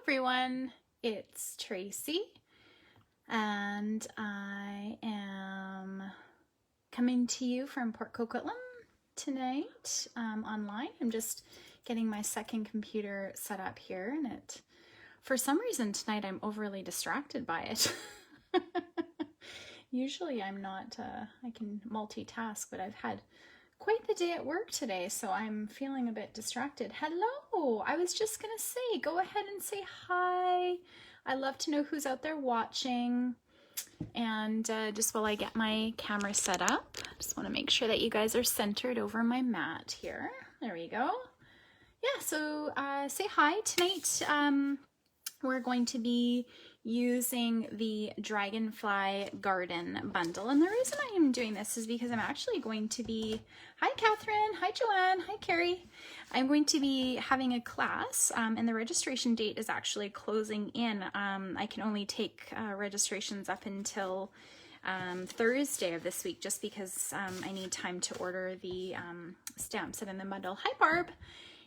everyone, it's Tracy and I am coming to you from Port Coquitlam tonight online. I'm just getting my second computer set up here and for some reason tonight I'm overly distracted by it. Usually I'm not, I can multitask, but I've had quite the day at work today, so I'm feeling a bit distracted. Hello! I was just gonna say, go ahead and say hi. I love to know who's out there watching. And just while I get my camera set up, I just want to make sure that you guys are centered over my mat here. There we go. Yeah, so say hi. Tonight we're going to be using the Dragonfly Garden bundle, and the reason I am doing this is because I'm actually going to be, hi Catherine, hi Joanne, hi Carrie, I'm going to be having a class and the registration date is actually closing in. I can only take registrations up until Thursday of this week just because I need time to order the stamp set in the bundle. Hi Barb.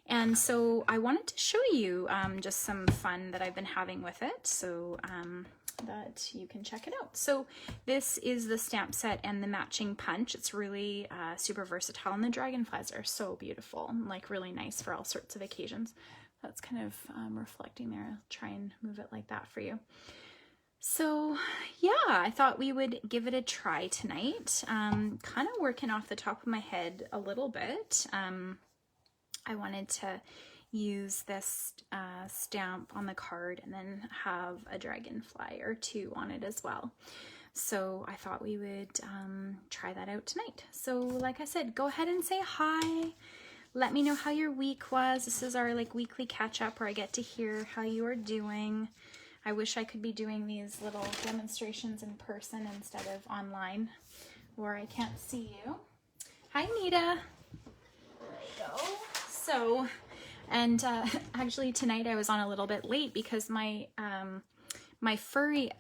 And so I wanted to show you just some fun that I've been having with it so that you can check it out. So this is the stamp set and the matching punch. It's really super versatile and the dragonflies are so beautiful, like really nice for all sorts of occasions. That's kind of reflecting there. I'll try and move it like that for you. So yeah, I thought we would give it a try tonight. Kind of working off the top of my head a little bit. I wanted to use this stamp on the card and then have a dragonfly or two on it as well. So I thought we would try that out tonight. So like I said, go ahead and say hi. Let me know how your week was. This is our like weekly catch up where I get to hear how you are doing. I wish I could be doing these little demonstrations in person instead of online where I can't see you. Hi Nita. There you go. So, and actually tonight I was on a little bit late because my my furry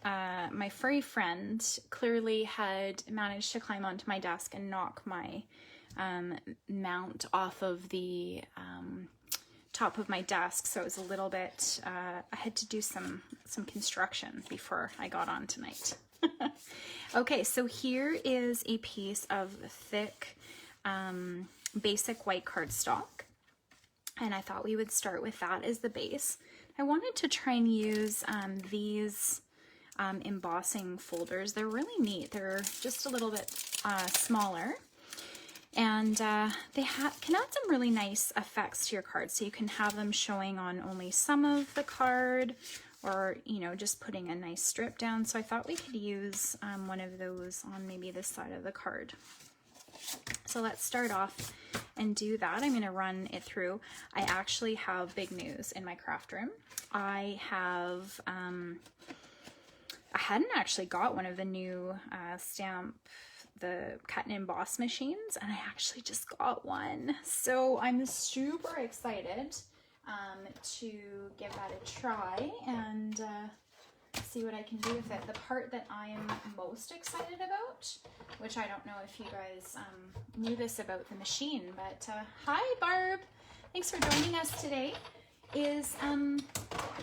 friend clearly had managed to climb onto my desk and knock my mount off of the top of my desk. So it was a little bit. I had to do some construction before I got on tonight. Okay, so here is a piece of thick basic white cardstock. And I thought we would start with that as the base. I wanted to try and use these embossing folders. They're really neat. They're just a little bit smaller. And they can add some really nice effects to your card. So you can have them showing on only some of the card or, you know, just putting a nice strip down. So I thought we could use one of those on maybe this side of the card. So let's start off and do that. I'm going to run it through. I actually have big news in my craft room. I have, I hadn't actually got one of the new the cut and emboss machines, and I actually just got one. So I'm super excited to give that a try and see what I can do with it. The part that I am most excited about, which I don't know if you guys knew this about the machine, but hi Barb, thanks for joining us today, is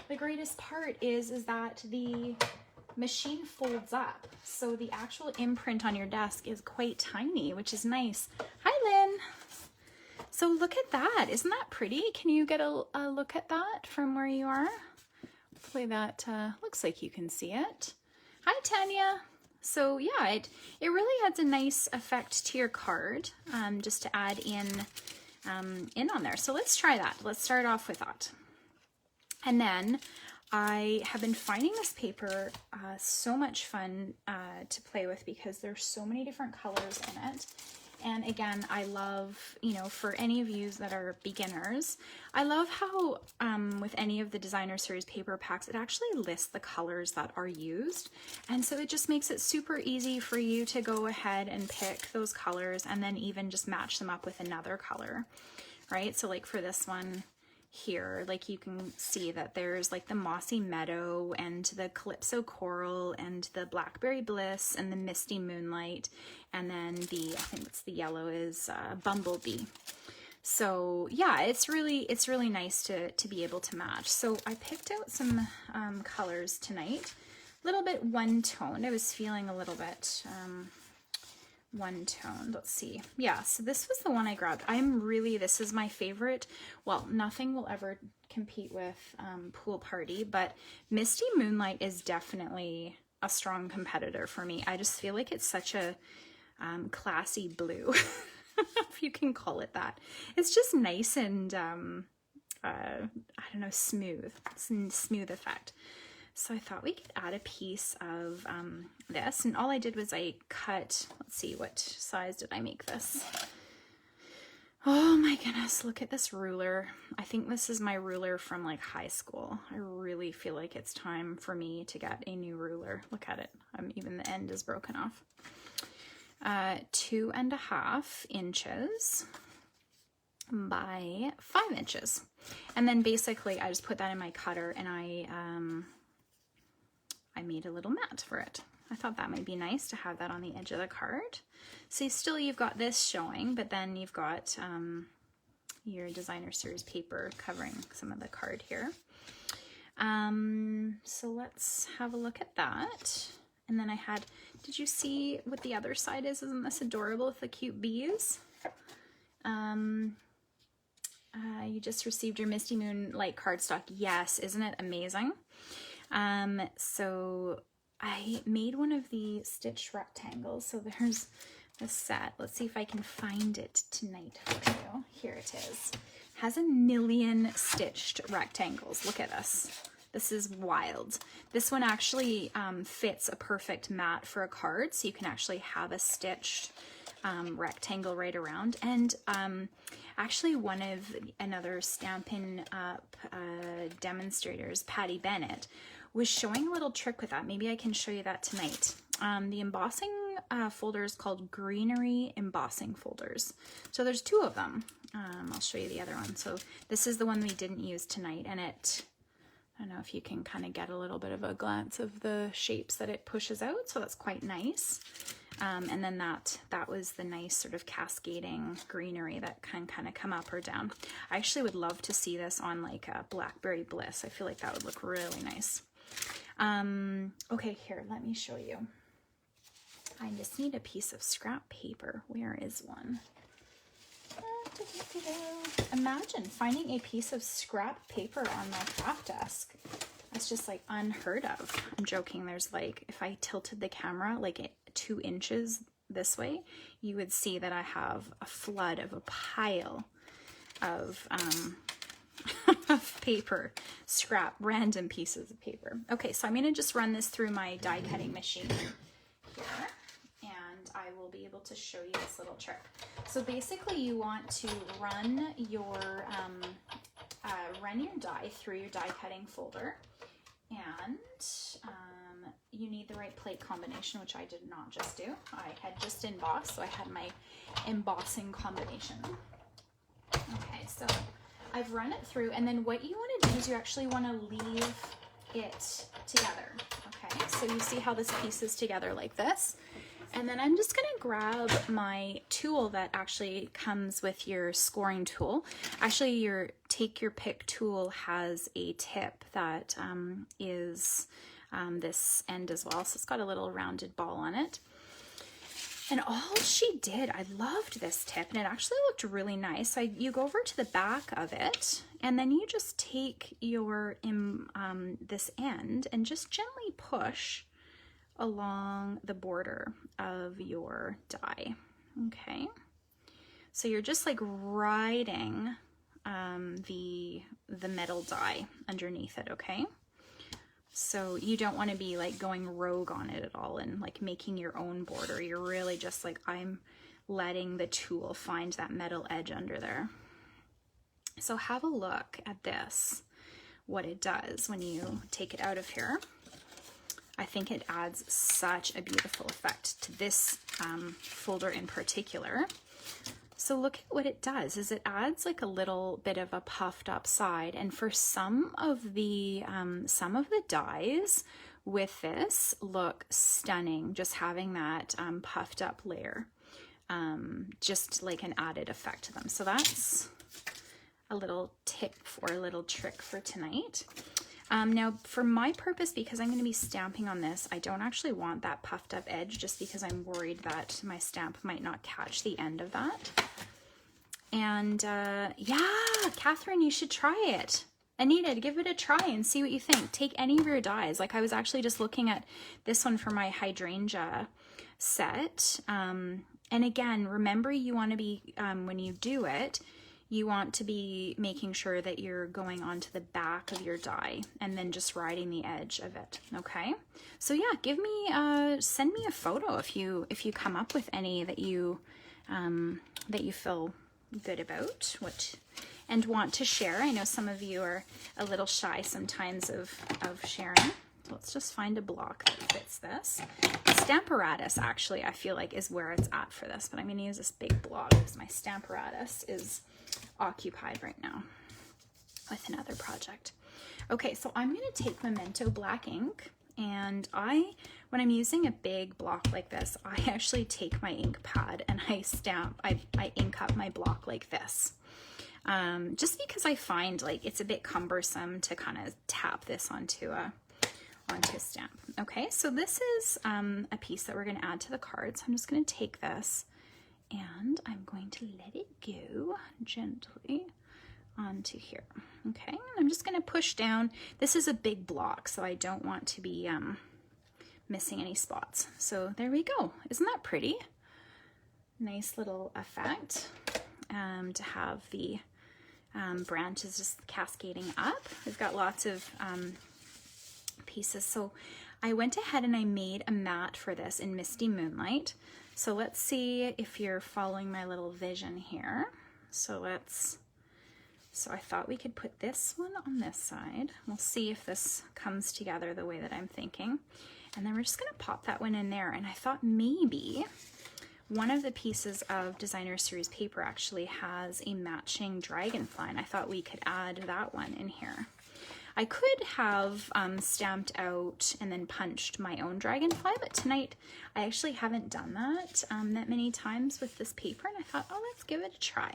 the greatest part is that the machine folds up. So the actual imprint on your desk is quite tiny, which is nice. Hi Lynn. So look at that. Isn't that pretty? Can you get a look at that from where you are? Hopefully that looks like you can see it. Hi Tanya. So yeah, it really adds a nice effect to your card just to add in on there. So let's try that. Let's start off with that. And then I have been finding this paper so much fun to play with because there's so many different colors in it. And again, I love, you know, for any of you that are beginners, I love how with any of the designer series paper packs, it actually lists the colors that are used. And so it just makes it super easy for you to go ahead and pick those colors and then even just match them up with another color, right? So like for this one here, like you can see that there's like the mossy meadow and the calypso coral and the blackberry bliss and the misty moonlight, and then the, I think it's the yellow is bumblebee. So yeah, it's really nice to be able to match. So I picked out some colors tonight, a little bit one-toned. I was feeling a little bit one-toned. Let's see. Yeah, so this was the one I grabbed. This is my favorite. Well, nothing will ever compete with Pool Party, but Misty Moonlight is definitely a strong competitor for me. I just feel like it's such a classy blue, if you can call it that. It's just nice and I don't know, smooth effect. So I thought we could add a piece of this, and all I did was I cut, let's see, what size did I make this? Oh my goodness, look at this ruler. I think this is my ruler from like high school. I really feel like it's time for me to get a new ruler. Look at it. Even the end is broken off. 2.5 inches by 5 inches. And then basically I just put that in my cutter and I made a little mat for it. I thought that might be nice to have that on the edge of the card. So you've got this showing, but then you've got your designer series paper covering some of the card here. So let's have a look at that. And then I had, did you see what the other side is? Isn't this adorable with the cute bees? You just received your Misty Moonlight cardstock. Yes, isn't it amazing? So I made one of the stitched rectangles. So there's the set. Let's see if I can find it tonight for you. Here it is. Has a million stitched rectangles. Look at this. This is wild. This one actually fits a perfect mat for a card, so you can actually have a stitched rectangle right around. And actually another Stampin' Up demonstrators, Patty Bennett, was showing a little trick with that. Maybe I can show you that tonight. The embossing folder is called Greenery Embossing Folders. So there's 2 of them. I'll show you the other one. So this is the one we didn't use tonight, and I don't know if you can kind of get a little bit of a glance of the shapes that it pushes out, so that's quite nice. And then that was the nice sort of cascading greenery that can kind of come up or down. I actually would love to see this on like a Blackberry Bliss. I feel like that would look really nice. Okay, here, let me show you. I just need a piece of scrap paper. Where is one? Imagine finding a piece of scrap paper on my craft desk. That's just like unheard of. I'm joking. There's like, if I tilted the camera like 2 inches this way, you would see that I have a flood of a pile of of paper, scrap, random pieces of paper. Okay, so I'm going to just run this through my die cutting machine here, and I will be able to show you this little trick. So basically you want to run your die through your die cutting folder, and you need the right plate combination, which I did not just do. I had just embossed, so I had my embossing combination. Okay, so I've run it through, and then what you want to do is you actually want to leave it together. Okay, so you see how this piece is together like this. And then I'm just going to grab my tool that actually comes with your scoring tool. Actually, your Take Your Pick tool has a tip that is this end as well. So it's got a little rounded ball on it. And all she did, I loved this tip, and it actually looked really nice. So you go over to the back of it, and then you just take your this end and just gently push along the border of your die. Okay, so you're just like riding the metal die underneath it. Okay, so you don't want to be like going rogue on it at all and like making your own border. You're really just like, I'm letting the tool find that metal edge under there. So have a look at this, what it does when you take it out of here. I think it adds such a beautiful effect to this folder in particular. So look at what it does, is it adds like a little bit of a puffed up side. And for some of the dies with this look stunning, just having that puffed up layer, just like an added effect to them. So that's a little tip or a little trick for tonight. Now for my purpose, because I'm going to be stamping on this, I don't actually want that puffed up edge just because I'm worried that my stamp might not catch the end of that. And yeah, Catherine, you should try it. Anita, give it a try and see what you think. Take any of your dies. Like I was actually just looking at this one for my hydrangea set. And again, remember you want to be, when you do it, you want to be making sure that you're going onto the back of your die and then just riding the edge of it. Okay. So yeah, give me, send me a photo if you come up with any that you feel good about and want to share. I know some of you are a little shy sometimes of sharing. So let's just find a block that fits this. Stamparatus actually I feel like is where it's at for this, but I'm going to use this big block because my Stamparatus is occupied right now with another project. Okay, so I'm going to take Memento black ink, and when I'm using a big block like this, I actually take my ink pad and I ink up my block like this. Just because I find like it's a bit cumbersome to kind of tap this onto a stamp. Okay, so this is a piece that we're going to add to the card. So I'm just going to take this and I'm going to let it go gently onto here. Okay, I'm just going to push down. This is a big block, so I don't want to be missing any spots. So there we go. Isn't that pretty? Nice little effect to have the branches just cascading up. We've got lots of pieces. So I went ahead and I made a mat for this in Misty Moonlight. So let's see if you're following my little vision here. So I thought we could put this one on this side. We'll see if this comes together the way that I'm thinking. And then we're just gonna pop that one in there. And I thought maybe one of the pieces of Designer Series paper actually has a matching dragonfly, and I thought we could add that one in here. I could have stamped out and then punched my own dragonfly, but tonight I actually haven't done that that many times with this paper, and I thought, oh, let's give it a try.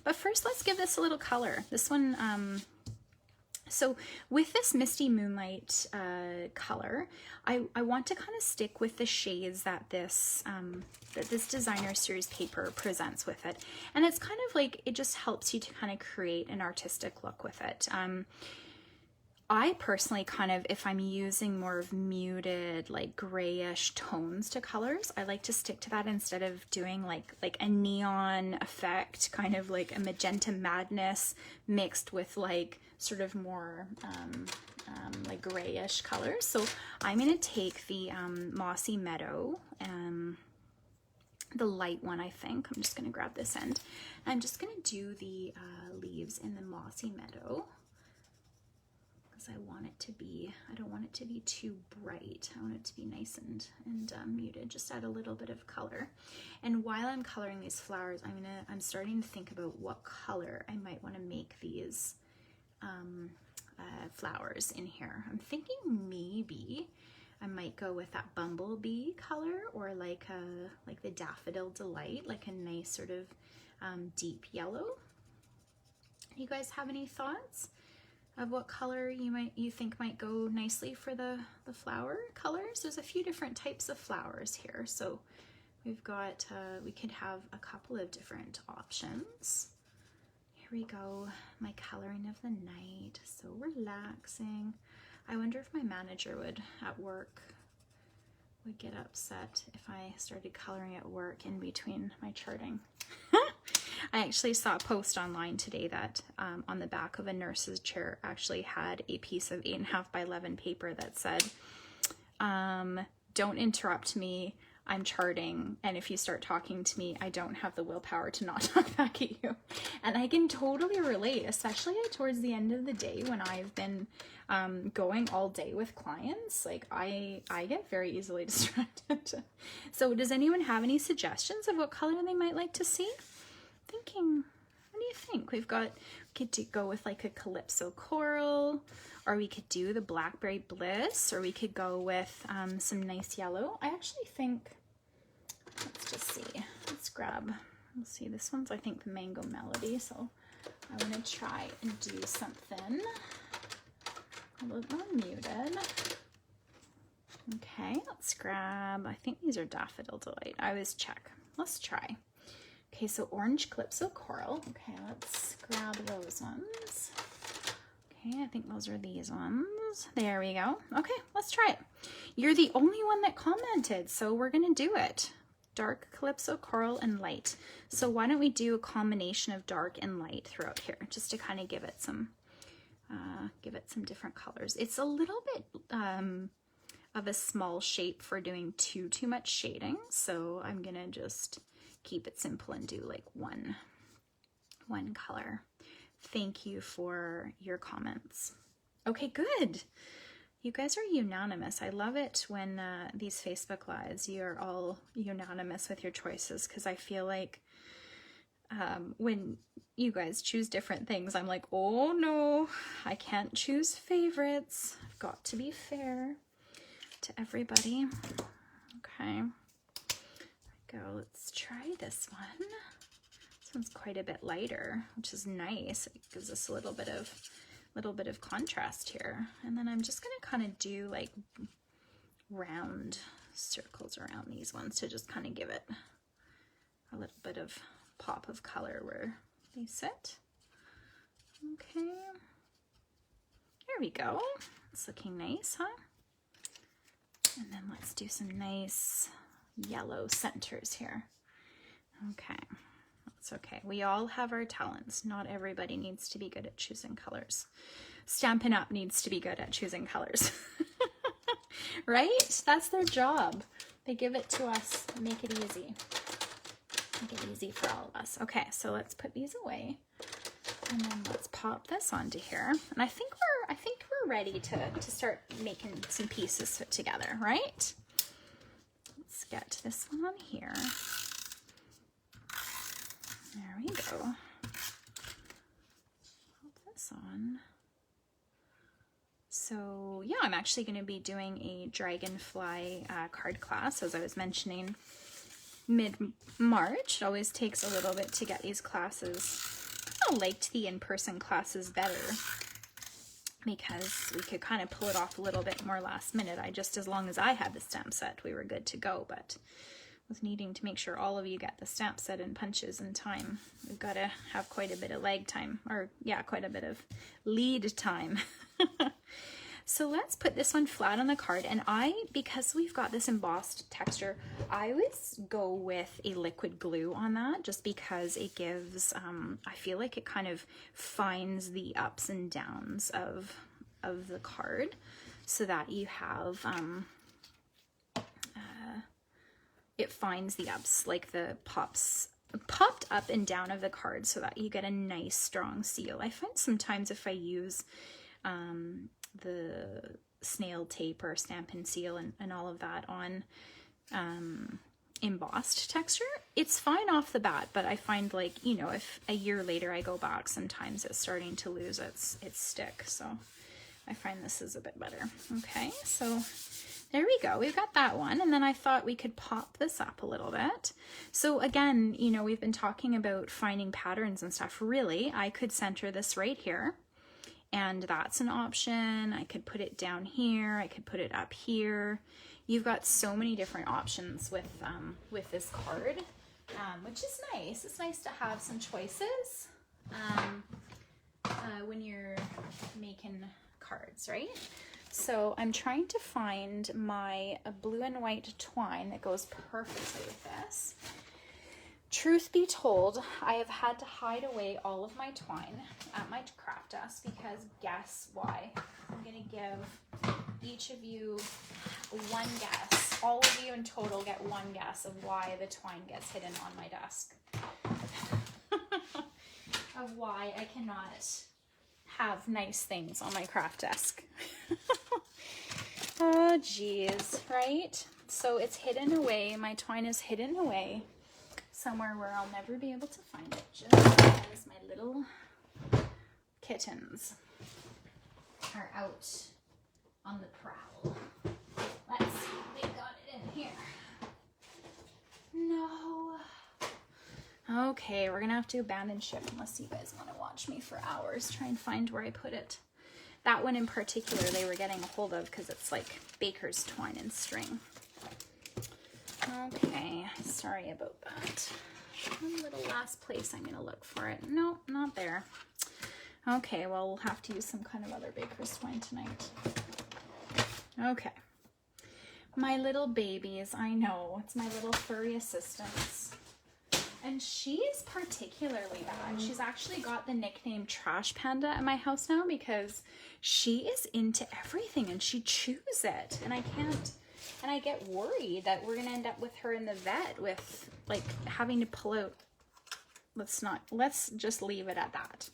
But first, let's give this a little color. This one, so with this Misty Moonlight color, I want to kind of stick with the shades that this Designer Series paper presents with it. And it's kind of like, it just helps you to kind of create an artistic look with it. I personally kind of, if I'm using more of muted, like grayish tones to colors, I like to stick to that instead of doing like a neon effect, kind of like a magenta madness mixed with like sort of more like grayish colors. So I'm going to take the Mossy Meadow, the light one, I think. I'm just going to grab this end. I'm just going to do the leaves in the Mossy Meadow. I want it to be, I don't want it to be too bright. I want it to be nice and muted, just add a little bit of color. And while I'm coloring these flowers, I'm starting to think about what color I might want to make these flowers in here. I'm thinking maybe I might go with that bumblebee color, or like the Daffodil Delight, like a nice sort of deep yellow. You guys have any thoughts of what color you think might go nicely for the flower colors? There's a few different types of flowers here, so we've got we could have a couple of different options. Here we go, my coloring of the night, so relaxing. I wonder if my manager at work would get upset if I started coloring at work in between my charting. I actually saw a post online today that on the back of a nurse's chair actually had a piece of 8.5 by 11 paper that said, don't interrupt me, I'm charting, and if you start talking to me, I don't have the willpower to not talk back at you. And I can totally relate, especially towards the end of the day when I've been going all day with clients. Like I get very easily distracted. So does anyone have any suggestions of what color they might like to see? Thinking, what do you think? We could go with like a Calypso Coral, or we could do the Blackberry Bliss, or we could go with some nice yellow. I actually think, let's just see, let's see, this one's I think the Mango Melody, so I want to try and do something a little more muted. Okay, let's grab, I think these are Daffodil Delight. I always check. Let's try. Okay, so Orange Calypso Coral. Okay, let's grab those ones. Okay, I think those are these ones. There we go. Okay, let's try it. You're the only one that commented, so we're gonna do it. Dark Calypso Coral and light. So why don't we do a combination of dark and light throughout here, just to kind of give it some different colors. It's a little bit of a small shape for doing too much shading, so I'm gonna just keep it simple and do like one color. Thank you for your comments. Okay, good. You guys are unanimous. I love it when these Facebook Lives, you're all unanimous with your choices, because I feel like when you guys choose different things, I'm like, oh no, I can't choose favorites. I've got to be fair to everybody. Okay, there we go. Let's try this one. This one's quite a bit lighter, which is nice. It gives us a little bit of contrast here. And then I'm just gonna kind of do like round circles around these ones to just kind of give it a little bit of pop of color where they sit. Okay, there we go. It's looking nice, huh? And then let's do some nice yellow centers here. Okay, that's okay. We all have our talents. Not everybody needs to be good at choosing colors. Stampin' Up! Needs to be good at choosing colors. Right? That's their job. They give it to us, make it easy. Make it easy for all of us. Okay, so let's put these away. And then let's pop this onto here. And I think we're ready to start making some pieces fit together, right? Let's get this one on here. There we go. Pop this on. So yeah, I'm actually going to be doing a Dragonfly card class, as I was mentioning, mid-March. It always takes a little bit to get these classes. I liked the in-person classes better because we could kind of pull it off a little bit more last minute. As long as I had the stamp set, we were good to go, but with needing to make sure all of you get the stamp set and punches in time, we've got to have quite a bit of lag time, or yeah, quite a bit of lead time. So let's put this one flat on the card, and because we've got this embossed texture, I always go with a liquid glue on that, just because it gives, I feel like it kind of finds the ups and downs of the card, so that you have, it finds the ups, like the popped up and down of the card, so that you get a nice strong seal. I find sometimes if I use the snail tape or Stampin' Seal and all of that on embossed texture, it's fine off the bat, but I find, like, you know, if a year later I go back, sometimes it's starting to lose its stick, so I find this is a bit better. Okay, so there we go. We've got that one, and then I thought we could pop this up a little bit. So again, you know, we've been talking about finding patterns and stuff. Really, I could center this right here, and that's an option. I could put it down here. I could put it up here. You've got so many different options with this card, which is nice. It's nice to have some choices when you're making cards, right? So I'm trying to find my blue and white twine that goes perfectly with this. Truth be told, I have had to hide away all of my twine at my craft desk, because guess why? I'm going to give each of you one guess. All of you in total get one guess of why the twine gets hidden on my desk. Of why I cannot have nice things on my craft desk. Oh, geez, right? So it's hidden away. My twine is hidden away somewhere where I'll never be able to find it, just because my little kittens are out on the prowl. Let's see if they got it in here. No. Okay, we're gonna have to abandon ship unless you guys want to watch me for hours. Try and find where I put it. That one in particular they were getting a hold of because it's like baker's twine and string. Okay, sorry about that. One little last place I'm gonna look for it. No, not there. Okay, well, we'll have to use some kind of other baker's twine tonight. Okay. My little babies, I know, it's my little furry assistants. And she's particularly bad. She's actually got the nickname Trash Panda at my house now because she is into everything and she chews it. And I can't, and I get worried that we're gonna end up with her in the vet with like having to pull out, let's just leave it at that.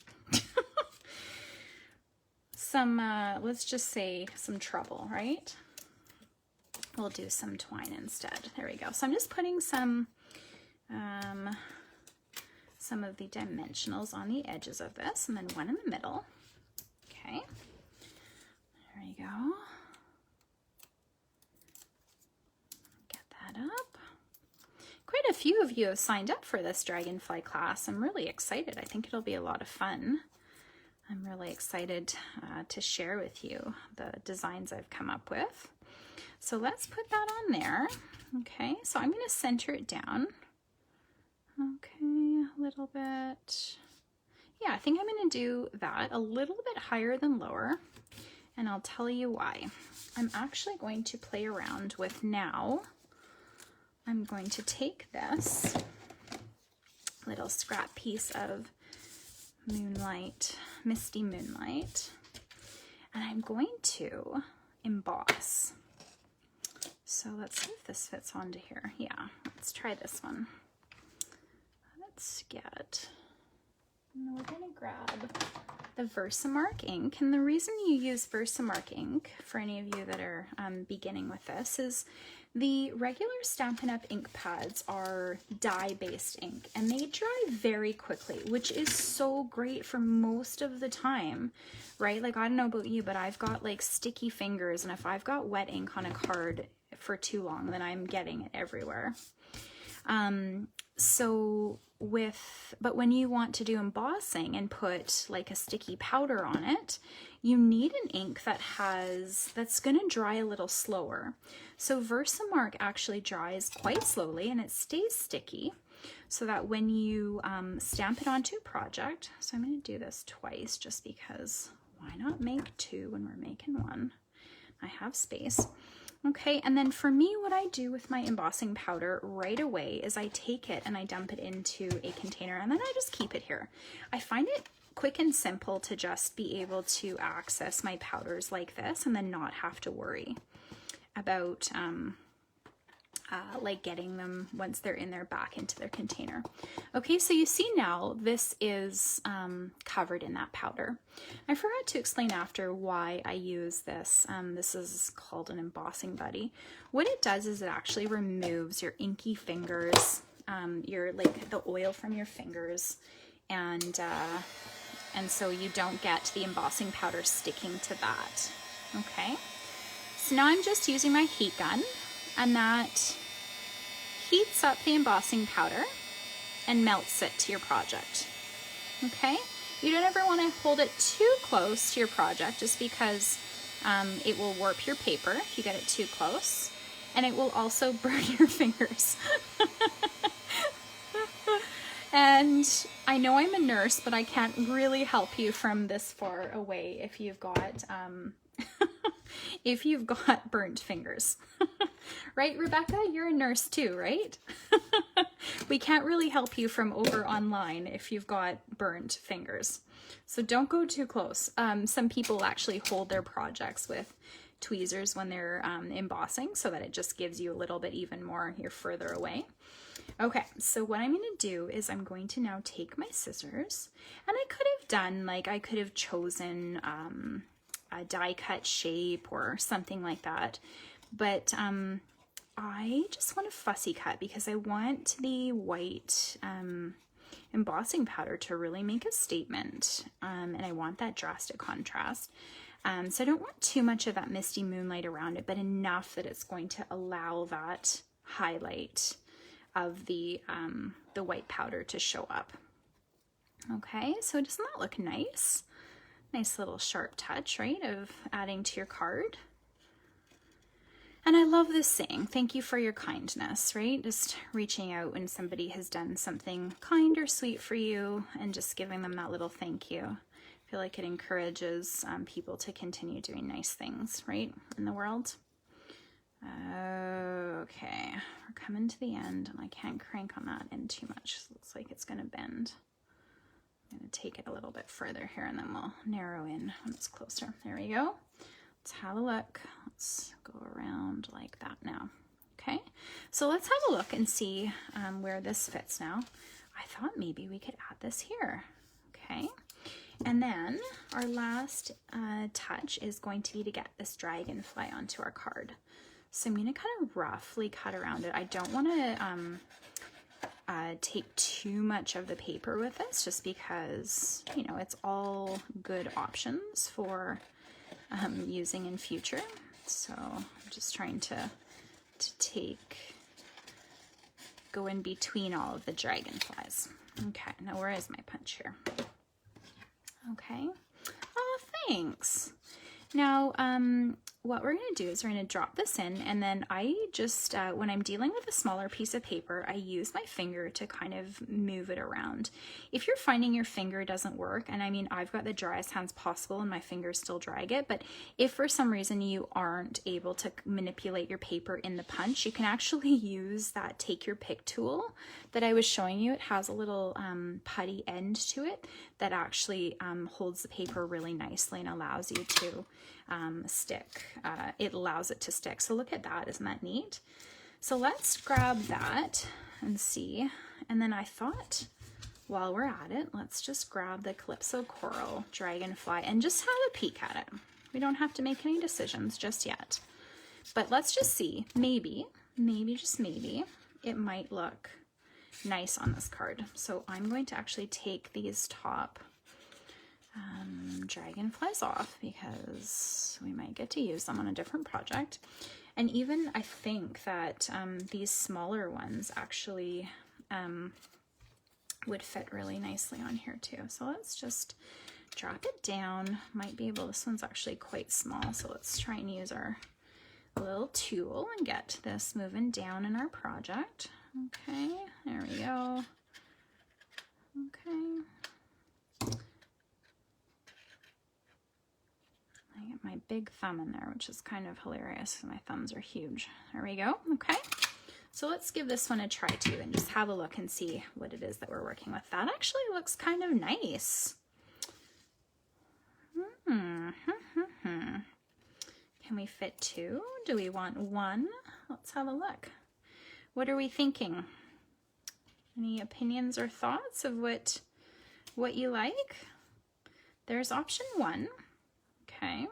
Let's just say some trouble, right? We'll do some twine instead. There we go. So I'm just putting some of the dimensionals on the edges of this and then one in the middle. Okay, there you go. Get that up. Quite a few of you have signed up for this Dragonfly class. I'm really excited. I think it'll be a lot of fun. I'm really excited to share with you the designs I've come up with. So let's put that on there. Okay, so I'm going to center it down. Okay, a little bit. Yeah, I think I'm going to do that a little bit higher than lower. And I'll tell you why. I'm actually going to play around with now. I'm going to take this little scrap piece of moonlight, misty moonlight, and I'm going to emboss. So let's see if this fits onto here. Yeah, let's try this one. Let's get, we're gonna grab the Versamark ink, and the reason you use Versamark ink, for any of you that are beginning with this, is the regular Stampin' Up! Ink pads are dye-based ink, and they dry very quickly, which is so great for most of the time, right? Like, I don't know about you, but I've got like sticky fingers, and if I've got wet ink on a card for too long, then I'm getting it everywhere. But when you want to do embossing and put like a sticky powder on it, you need an ink that's going to dry a little slower. So Versamark actually dries quite slowly and it stays sticky so that when you stamp it onto a project, so I'm going to do this twice just because why not make two when we're making one? I have space. Okay, and then for me, what I do with my embossing powder right away is I take it and I dump it into a container and then I just keep it here. I find it quick and simple to just be able to access my powders like this and then not have to worry about like getting them once they're in there back into their container. Okay, so you see now this is covered in that powder. I forgot to explain after why I use this. This is called an embossing buddy. What it does is it actually removes your inky fingers, your like the oil from your fingers, and so you don't get the embossing powder sticking to that. Okay, so now I'm just using my heat gun, and that heats up the embossing powder and melts it to your project. Okay, you don't ever want to hold it too close to your project just because it will warp your paper if you get it too close, and it will also burn your fingers. And I know I'm a nurse, but I can't really help you from this far away if you've got if you've got burnt fingers. Right, Rebecca? You're a nurse too, right? We can't really help you from over online if you've got burnt fingers. So don't go too close. Some people actually hold their projects with tweezers when they're embossing so that it just gives you a little bit even more, you're further away. Okay, so what I'm going to do is I'm going to now take my scissors, and I could have done, like, I could have chosen a die cut shape or something like that, but I just want a fussy cut because I want the white embossing powder to really make a statement, and I want that drastic contrast. So I don't want too much of that misty moonlight around it, but enough that it's going to allow that highlight of the the white powder to show up. Okay, so doesn't that look nice? Nice little sharp touch, right, of adding to your card. And I love this saying, thank you for your kindness, right? Just reaching out when somebody has done something kind or sweet for you and just giving them that little thank you. I feel like it encourages people to continue doing nice things, right, in the world. Okay, we're coming to the end and I can't crank on that in too much. It looks like it's gonna bend. I'm gonna take it a little bit further here and then we'll narrow in when it's closer. There we go. Let's have a look. Let's go around like that now. Okay, so let's have a look and see where this fits now. I thought maybe we could add this here. Okay, and then our last touch is going to be to get this dragonfly onto our card. So I'm going to kind of roughly cut around it. I don't want to take too much of the paper with this just because, you know, it's all good options for using in future. So I'm just trying to go in between all of the dragonflies. Okay, now where is my punch here? Okay. Oh, thanks. Now, what we're going to do is we're going to drop this in, and then I just, when I'm dealing with a smaller piece of paper, I use my finger to kind of move it around. If you're finding your finger doesn't work, and I mean, I've got the driest hands possible and my fingers still drag it, but if for some reason you aren't able to manipulate your paper in the punch, you can actually use that take your pick tool that I was showing you. It has a little putty end to it that actually holds the paper really nicely and allows you to stick. It allows it to stick. So look at that, isn't that neat? So let's grab that and see. And then I thought, while we're at it, let's just grab the Calypso Coral Dragonfly and just have a peek at it. We don't have to make any decisions just yet, but let's just see. Maybe, just maybe, it might look nice on this card. So I'm going to actually take these top dragonflies off because we might get to use them on a different project. And even I think that these smaller ones actually would fit really nicely on here too. So let's just drop it down. Might be able, this one's actually quite small, so let's try and use our little tool and get this moving down in our project. Okay, there we go. Okay. I get my big thumb in there, which is kind of hilarious. My thumbs are huge. There we go. Okay. So let's give this one a try too and just have a look and see what it is that we're working with. That actually looks kind of nice. Can we fit two? Do we want one? Let's have a look. What are we thinking? Any opinions or thoughts of what you like? There's option one. Okay.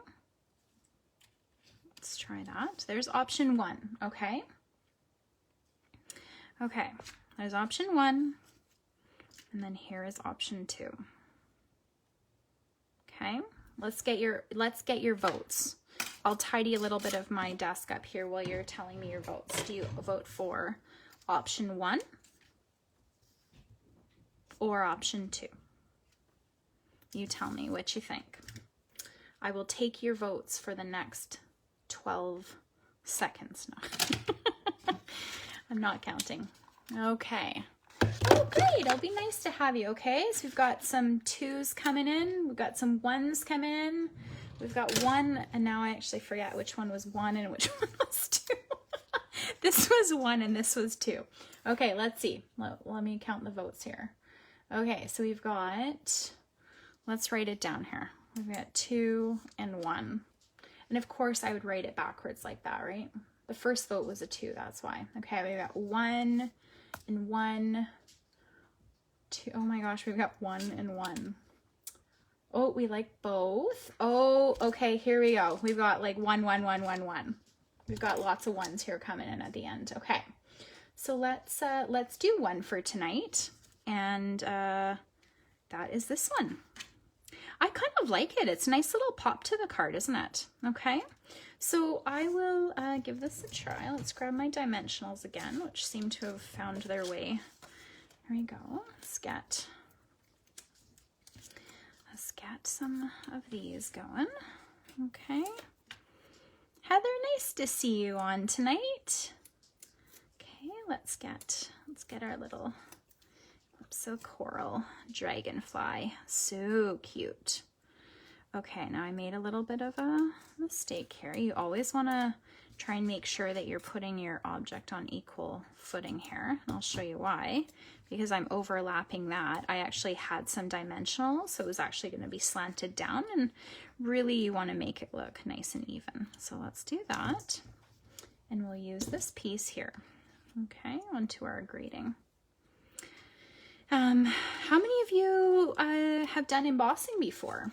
Let's try that. There's option one. Okay. Okay. There's option one. And then here is option two. Okay. Let's get your votes. I'll tidy a little bit of my desk up here while you're telling me your votes. Do you vote for option one or option two? You tell me what you think. I will take your votes for the next 12 seconds now. I'm not counting. Okay. Oh, great. It'll be nice to have you. Okay. So we've got some twos coming in. We've got some ones coming in. We've got one, and now I actually forget which one was one and which one was two. This was one and this was two. Okay, let's see. Let me count the votes here. Okay, so we've got, let's write it down here. We've got 2 and 1. And of course I would write it backwards like that, right? The first vote was a 2, that's why. Okay, we've got 1 and 1, 2. Oh my gosh, we've got 1 and 1. Oh, we like both. Oh, okay, here we go. We've got like 1, 1, 1, 1, 1. We've got lots of ones here coming in at the end. Okay, so let's do one for tonight. And that is this one. I kind of like it. It's a nice little pop to the card, isn't it? Okay, so I will give this a try. Let's grab my dimensionals again, which seem to have found their way There we go. Let's get some of these going. Okay. Heather, nice to see you on tonight. Okay, let's get our little so coral dragonfly. So cute. Okay, now I made a little bit of a mistake here. You always want to try and make sure that you're putting your object on equal footing here. And I'll show you why. Because I'm overlapping that, I actually had some dimensional, so it was actually going to be slanted down, and really you want to make it look nice and even. So let's do that. And we'll use this piece here. Okay, onto our grating. How many of you have done embossing before?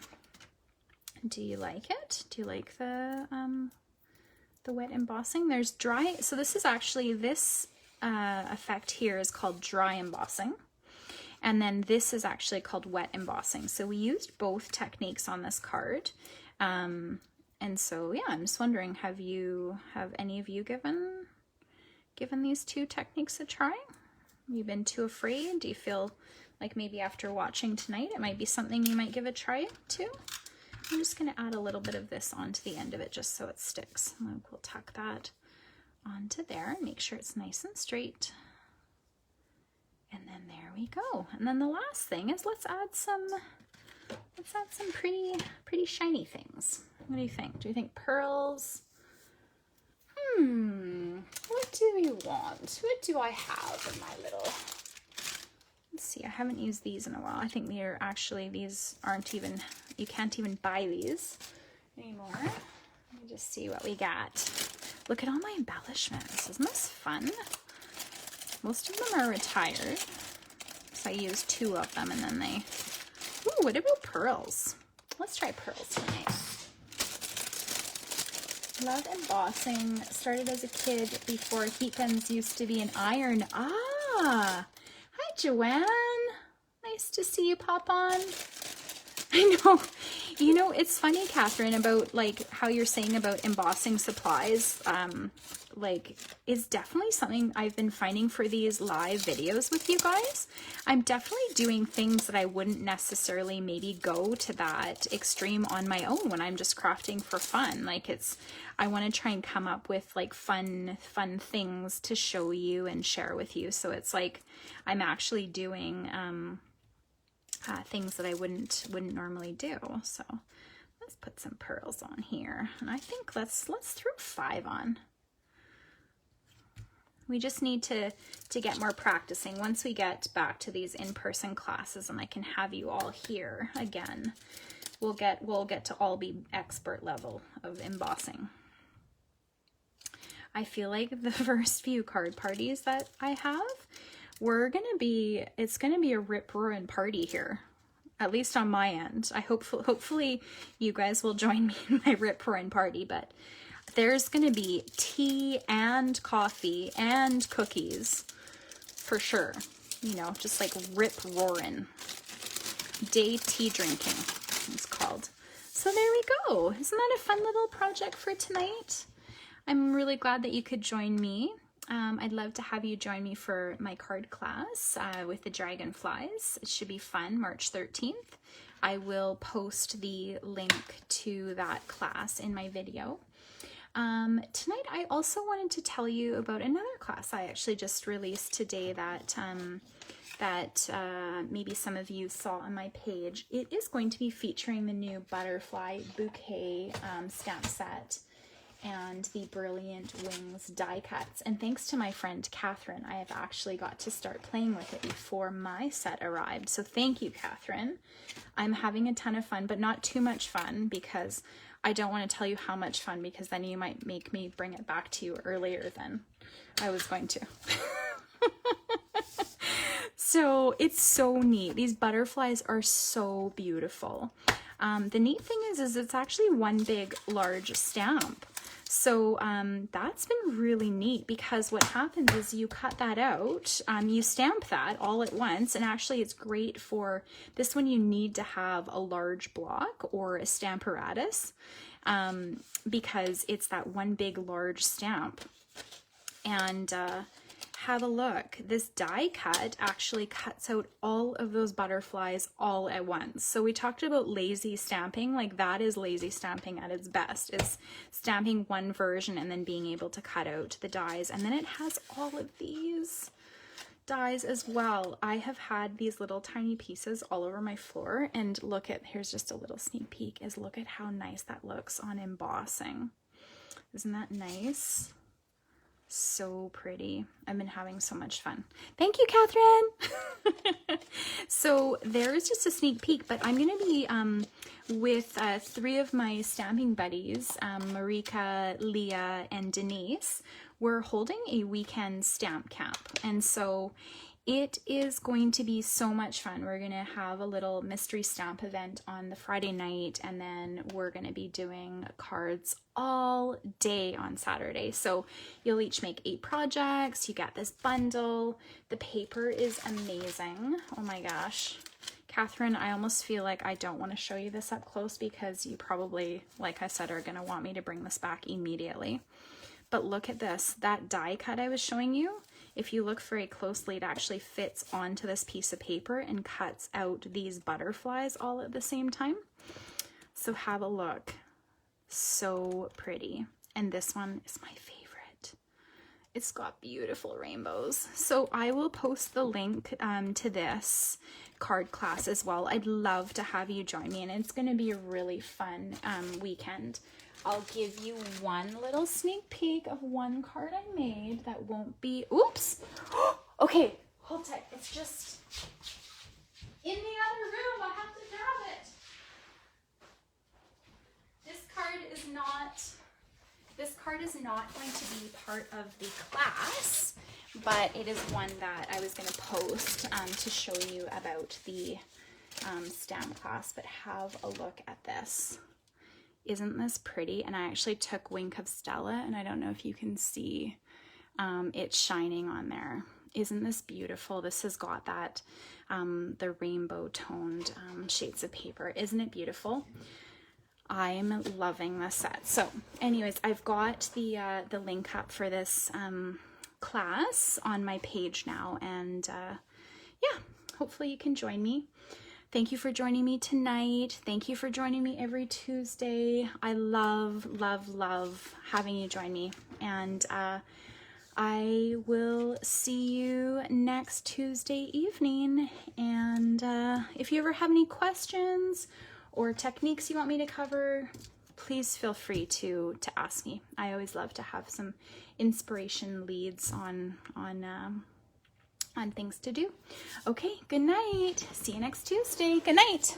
Do you like it? Do you like the wet embossing? There's dry. So this is actually, this effect here is called dry embossing. And then this is actually called wet embossing. So we used both techniques on this card. And so, yeah, I'm just wondering, have any of you given these two techniques a try? Have you been too afraid? Do you feel like maybe after watching tonight, it might be something you might give a try to? I'm just going to add a little bit of this onto the end of it just so it sticks. And we'll tuck that onto there and make sure it's nice and straight. And then there we go. And then the last thing is let's add some pretty shiny things. What do you think? Do you think pearls? What do we want? What do I have in my little... Let's see, I haven't used these in a while. I think these aren't even, you can't even buy these anymore. Let me just see what we got. Look at all my embellishments. Isn't this fun? Most of them are retired. So I used 2 of them and then they... Ooh, what about pearls? Let's try pearls tonight. Love embossing. Started as a kid before heat guns used to be an iron. Ah! Hi, Joanne. Nice to see you pop on. I know. You know, it's funny, Catherine, about like how you're saying about embossing supplies. Like, is definitely something I've been finding for these live videos with you guys. I'm definitely doing things that I wouldn't necessarily maybe go to that extreme on my own when I'm just crafting for fun. Like, I want to try and come up with like fun things to show you and share with you. So it's like I'm actually doing things that I wouldn't normally do. So let's put some pearls on here, and I think let's throw 5 on. We just need to get more practicing. Once we get back to these in-person classes and I can have you all here again, we'll get to all be expert level of embossing. I feel like the first few card parties that I have, it's gonna be a rip-roaring party here. At least on my end. Hopefully you guys will join me in my rip-roaring party, but there's going to be tea and coffee and cookies for sure. You know, just like rip-roaring. Day tea drinking, it's called. So there we go. Isn't that a fun little project for tonight? I'm really glad that you could join me. I'd love to have you join me for my card class with the dragonflies. It should be fun, March 13th. I will post the link to that class in my video. Tonight I also wanted to tell you about another class I actually just released today that maybe some of you saw on my page. It is going to be featuring the new butterfly bouquet stamp set and the Brilliant Wings die cuts. And thanks to my friend Catherine, I have actually got to start playing with it before my set arrived. So thank you, Catherine. I'm having a ton of fun, but not too much fun because I don't want to tell you how much fun, because then you might make me bring it back to you earlier than I was going to. So it's so neat. These butterflies are so beautiful. The neat thing is it's actually one big large stamp. So that's been really neat, because what happens is you cut that out, you stamp that all at once, and actually it's great for this when you need to have a large block or a stamparatus, because it's that one big large stamp. And have a look. This die cut actually cuts out all of those butterflies all at once. So we talked about lazy stamping, like that is lazy stamping at its best, is stamping one version and then being able to cut out the dies. And then it has all of these dies as well. I have had these little tiny pieces all over my floor, and look at, here's just a little sneak peek, is look at how nice that looks on embossing. Isn't that nice? So pretty. I've been having so much fun. Thank you, Catherine. So there's just a sneak peek, but I'm going to be with 3 of my stamping buddies, Marika, Leah, and Denise. We're holding a weekend stamp camp, and so it is going to be so much fun. We're going to have a little mystery stamp event on the Friday night, and then we're going to be doing cards all day on Saturday. So you'll each make 8 projects. You get this bundle. The paper is amazing. Oh my gosh. Catherine, I almost feel like I don't want to show you this up close because you probably, like I said, are going to want me to bring this back immediately. But look at this. That die cut I was showing you, if you look very closely, it actually fits onto this piece of paper and cuts out these butterflies all at the same time. So have a look. So pretty. And this one is my favorite. It's got beautiful rainbows. So I will post the link to this card class as well. I'd love to have you join me, and it's going to be a really fun weekend. I'll give you one little sneak peek of one card I made that won't be, oops. Okay, hold tight. It's just in the other room. I have to grab it. This card is not going to be part of the class, but it is one that I was going to post to show you about the stamp class. But have a look at this. Isn't this pretty? And I actually took Wink of Stella, and I don't know if you can see it shining on there. Isn't this beautiful? This has got that the rainbow toned shades of paper. Isn't it beautiful? I'm loving this set. So anyways, I've got the link up for this class on my page now, and yeah, hopefully you can join me. Thank you for joining me tonight. Thank you for joining me every Tuesday. I love, love, love having you join me. And I will see you next Tuesday evening. And if you ever have any questions or techniques you want me to cover, please feel free to ask me. I always love to have some inspiration leads on things to do. Okay, good night. See you next Tuesday. Good night.